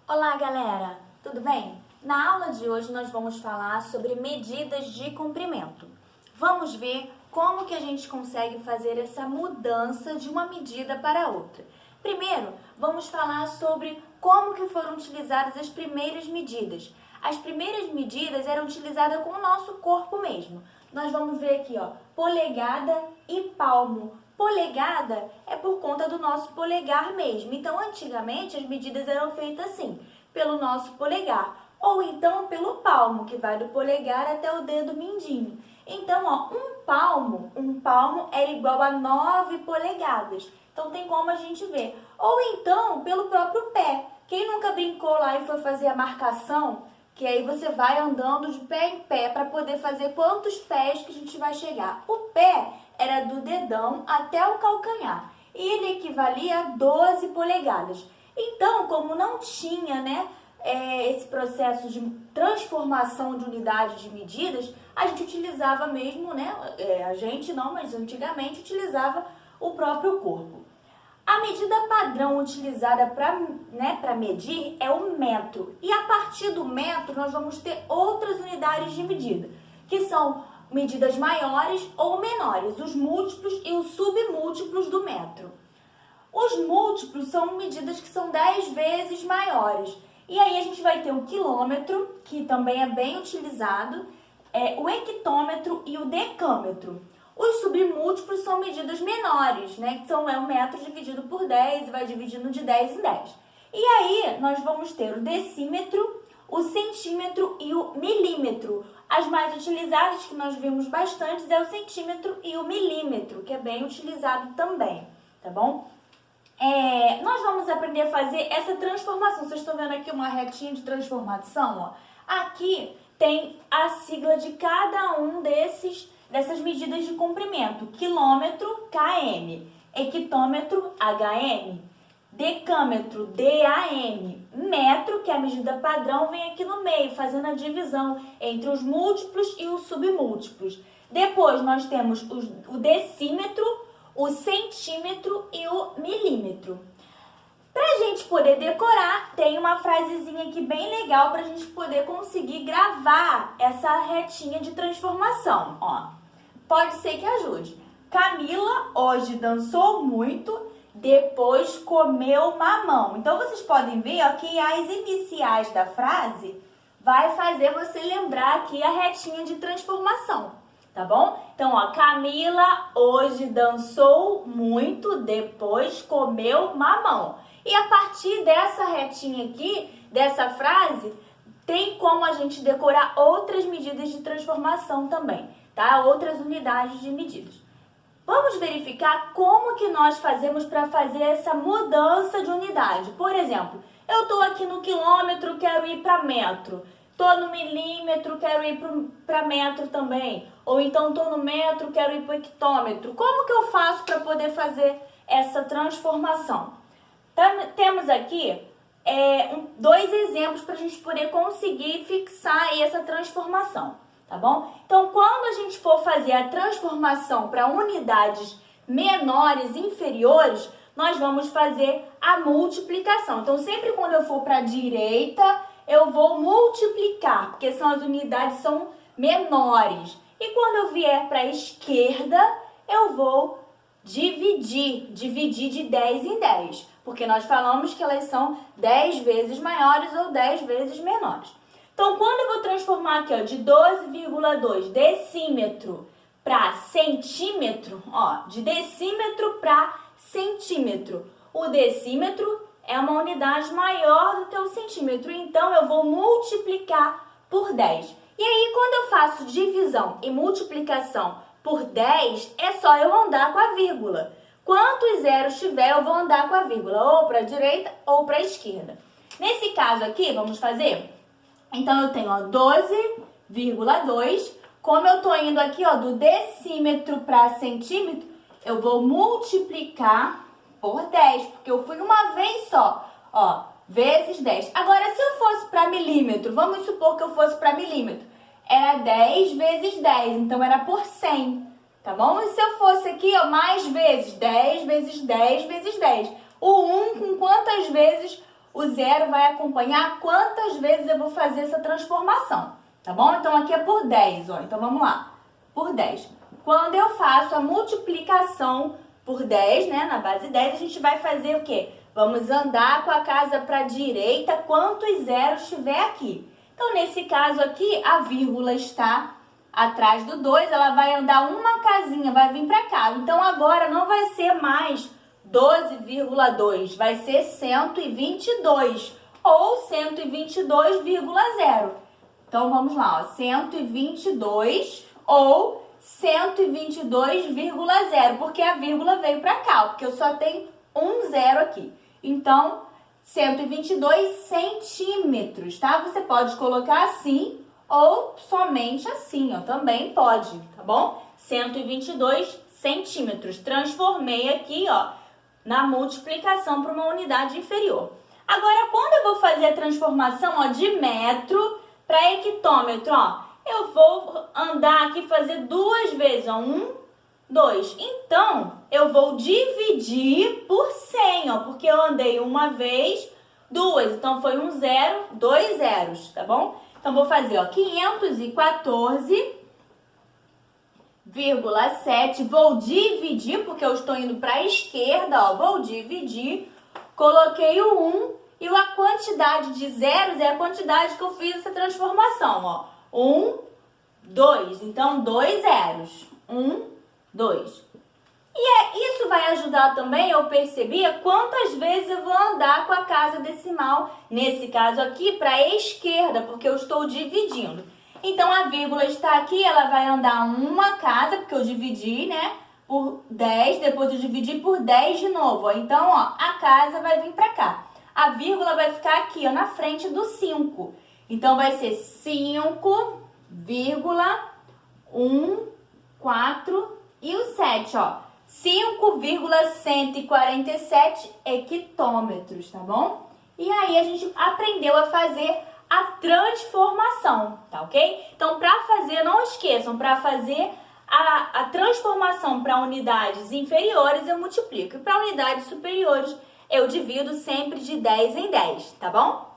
Olá, galera! Tudo bem? Na aula de hoje nós vamos falar sobre medidas de comprimento. Vamos ver como que a gente consegue fazer essa mudança de uma medida para outra. Primeiro, vamos falar sobre como que foram utilizadas as primeiras medidas. As primeiras medidas eram utilizadas com o nosso corpo mesmo. Nós vamos ver aqui, ó, polegada e palmo. Polegada é por conta do nosso polegar mesmo. Então, antigamente, as medidas eram feitas assim, pelo nosso polegar. Ou então pelo palmo, que vai do polegar até o dedo mindinho. Então, ó, um palmo era igual a 9 polegadas. Então, tem como a gente ver. Ou então, pelo próprio pé. Quem nunca brincou lá e foi fazer a marcação, que aí você vai andando de pé em pé para poder fazer quantos pés que a gente vai chegar. O pé era do dedão até o calcanhar e ele equivalia a 12 polegadas. Então, como não tinha, esse processo de transformação de unidade de medidas, a gente utilizava mesmo, a gente não, mas antigamente utilizava o próprio corpo. A medida padrão utilizada para medir é o metro. E a partir do metro nós vamos ter outras unidades de medida, que são medidas maiores ou menores, os múltiplos e os submúltiplos do metro. Os múltiplos são medidas que são 10 vezes maiores. E aí a gente vai ter o quilômetro, que também é bem utilizado, o hectômetro e o decâmetro. Os submúltiplos são medidas menores, que são o metro dividido por 10 e vai dividindo de 10 em 10. E aí nós vamos ter o decímetro, o centímetro e o milímetro. As mais utilizadas, que nós vimos bastante, é o centímetro e o milímetro, que é bem utilizado também, tá bom? Nós vamos aprender a fazer essa transformação. Vocês estão vendo aqui uma retinha de transformação? Ó. Aqui tem a sigla de cada um dessas medidas de comprimento. Quilômetro, km. Hectômetro, hm. Decâmetro, DAM. Metro, que é a medida padrão, vem aqui no meio, fazendo a divisão entre os múltiplos e os submúltiplos. Depois nós temos o decímetro, o centímetro e o milímetro. Para a gente poder decorar, tem uma frasezinha aqui bem legal para a gente poder conseguir gravar essa retinha de transformação. Ó, pode ser que ajude. Camila hoje dançou muito, depois comeu mamão. Então, vocês podem ver ó, que as iniciais da frase vai fazer você lembrar aqui a retinha de transformação, tá bom? Então, ó, Camila hoje dançou muito, depois comeu mamão. E a partir dessa retinha aqui, dessa frase, tem como a gente decorar outras medidas de transformação também, tá? Outras unidades de medidas. Vamos verificar como que nós fazemos para fazer essa mudança de unidade. Por exemplo, eu estou aqui no quilômetro, quero ir para metro. Estou no milímetro, quero ir para metro também. Ou então estou no metro, quero ir para o hectômetro. Como que eu faço para poder fazer essa transformação? Temos aqui dois exemplos para a gente poder conseguir fixar aí essa transformação. Tá bom? Então, quando a gente for fazer a transformação para unidades menores, inferiores, nós vamos fazer a multiplicação. Então, sempre quando eu for para a direita, eu vou multiplicar, porque as unidades são menores. E quando eu vier para a esquerda, eu vou dividir de 10 em 10, porque nós falamos que elas são 10 vezes maiores ou 10 vezes menores. Então, quando eu vou transformar aqui, ó, de 12,2 decímetro para centímetro, ó, de decímetro para centímetro. O decímetro é uma unidade maior do que o centímetro, então eu vou multiplicar por 10. E aí, quando eu faço divisão e multiplicação por 10, é só eu andar com a vírgula. Quantos zeros tiver, eu vou andar com a vírgula, ou para a direita ou para a esquerda. Nesse caso aqui, vamos fazer... Então, eu tenho 12,2. Como eu estou indo aqui ó, do decímetro para centímetro, eu vou multiplicar por 10, porque eu fui uma vez só, ó, vezes 10. Agora, se eu fosse para milímetro, vamos supor que eu fosse para milímetro, era 10 vezes 10, então era por 100, tá bom? E se eu fosse aqui, ó, mais vezes, 10 vezes 10 vezes 10. O 1 com quantas vezes o zero vai acompanhar quantas vezes eu vou fazer essa transformação, tá bom? Então, aqui é por 10, ó. Então, vamos lá. Por 10. Quando eu faço a multiplicação por 10, né, na base 10, a gente vai fazer o quê? Vamos andar com a casa para a direita quantos zeros tiver aqui. Então, nesse caso aqui, a vírgula está atrás do 2, ela vai andar uma casinha, vai vir para cá. Então, agora não vai ser mais 12,2, vai ser 122 ou 122,0. Então, vamos lá, ó, 122 ou 122,0, porque a vírgula veio para cá, porque eu só tenho um zero aqui. Então, 122 centímetros, tá? Você pode colocar assim ou somente assim, ó, também pode, tá bom? 122 centímetros. Transformei aqui, ó, na multiplicação para uma unidade inferior. Agora, quando eu vou fazer a transformação, ó, de metro para hectômetro, ó, eu vou andar aqui e fazer duas vezes, ó, 1, 2. Então, eu vou dividir por 100, ó, porque eu andei uma vez, duas. Então, foi um zero, dois zeros, tá bom? Então, vou fazer, ó, 514,7. Vou dividir, porque eu estou indo para a esquerda, ó, vou dividir. Coloquei o 1 e a quantidade de zeros é a quantidade que eu fiz essa transformação, ó. 1, 2. Então, 2 zeros. 1, 2. Isso vai ajudar também eu perceber quantas vezes eu vou andar com a casa decimal, nesse caso aqui, para a esquerda, porque eu estou dividindo. Então, a vírgula está aqui, ela vai andar uma casa, porque eu dividi, né, por 10, depois eu dividi por 10 de novo. Ó. Então, ó, a casa vai vir para cá. A vírgula vai ficar aqui, ó, na frente do 5. Então, vai ser 5,14 e o 7, ó. 5,147 hectômetros, tá bom? E aí, a gente aprendeu a fazer a transformação, tá ok? Então, para fazer, não esqueçam, para fazer a transformação para unidades inferiores, eu multiplico. E para unidades superiores, eu divido sempre de 10 em 10, tá bom?